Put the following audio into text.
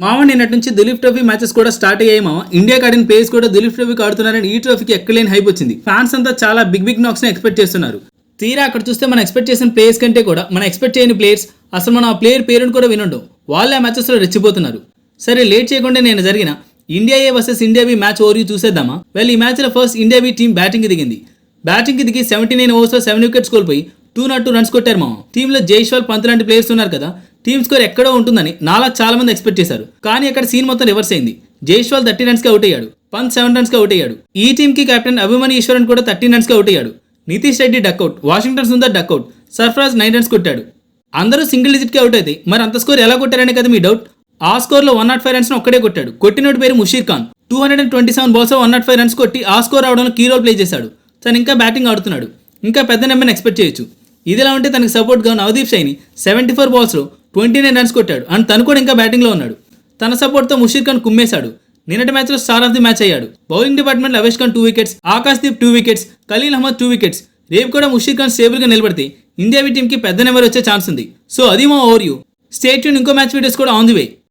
మామ నిన్నటి నుంచి దులీప్ ట్రోఫీ మ్యాచెస్ కూడా స్టార్ట్ అయ్యాయి మామ. ఇండియాకి ఆడిన ప్లేయర్స్ కూడా దులీప్ ట్రోఫీకి ఆడుతున్నారని ఈ ట్రోఫీకి ఎక్కలేని హైప్ వచ్చింది. ఫ్యాన్స్ అంతా చాలా బిగ్ నాక్స్ ని ఎక్స్పెక్ట్ చేస్తున్నారు. తీరా అక్కడ చూస్తే మనం ఎక్స్పెక్ట్ చేసిన ప్లేయర్స్ కంటే కూడా మనం ఎక్స్పెక్ట్ చేయని ప్లేయర్స్, అసలు మనం ఆ ప్లేయర్ పేరును కూడా వినుండం, వాళ్ళే ఆ మ్యాచెస్ లో రెచ్చిపోతున్నారు. సరే లేట్ చేయకుండా నేను జరిగిన India A versus India B match over చూసేద్దామా. ఈ మ్యాచ్ లో first India B team batting కి దిగింది. బ్యాటింగ్ కి దిగి 79 ఓవర్స్ లో 7 వికెట్స్ కోల్పోయి 202 రన్స్ కొట్టారు మామ. టీంలో జైస్వాల్, పంత్ లాంటి ప్లేయర్స్ ఉన్నారు కదా, టీమ్ స్కోర్ ఎక్కడో ఉంటుందని నాలా చాలా మంది ఎక్స్పెక్ట్ చేశారు. కానీ అక్కడ సీన్ మొత్తం రివర్స్ అయింది. జైస్వాల్ 30 రన్స్ కి అవుట్ అయ్యాడు, పంత్ 7 రన్స్ కి అవుట్ అయ్యాడు. ఈ టీమ్ కి కెప్టెన్ అభిమన్యు ఈశ్వరన్ కూడా 13 రన్స్ కి అవుట్ అయ్యాడు. Nitish Reddy duck out, Washington Sundar duck out, Sarfaraz 9 runs కొట్టాడు. అందరూ సింగిల్ డిజిట్ కి అవుట్ అయితే మరి అంత స్కోర్ ఎలా కొట్టారనే కదా మీ డౌట్. ఆ స్కోర్ లో 105 రన్స్ ఒక్కడే కొట్టాడు. కొట్టినోడి పేరు ముషీర్ ఖాన్. 227 బాల్స్ 105 రన్స్ కొట్టి ఆ స్కోర్ అవడంలో కీ రోల్ ప్లే చేశాడు. తను ఇంకా బ్యాటింగ్ ఆడుతున్నాడు, ఇంకా పెద్ద నెంబర్ని ఎక్స్పెక్ట్ చేయొచ్చు. ఇదిలా ఉంటే తనకు సపోర్ట్ గా నవదీప్ సైని 74 బాల్స్ లో 29 రన్స్ కొట్టాడు అండ్ తను కూడా ఇంకా బ్యాటింగ్ లో ఉన్నాడు. తన సపోర్ట్ తో ముషీర్ ఖాన్ కుమ్మేశాడు. నిన్నటి మ్యాచ్ లో స్టార్ ఆఫ్ ది మ్యాచ్ అయ్యాడు. బౌలింగ్ డిపార్ట్మెంట్ లో Avesh Khan 2 wickets, Akash Deep 2 wickets, Khaleel Ahmed 2 wickets. రేపు కూడా ముషీర్ ఖాన్ స్టేబుల్ గా నిలబడితే ఇండియా టీమ్ కి పెద్ద నెంబర్ వచ్చే ఛాన్స్ ఉంది. సో అది మా ఓవర్ యూ. స్టే ట్యూన్, ఇంకో మ్యాచ్ వీడియోస్ కూడా ఆన్ ది వే.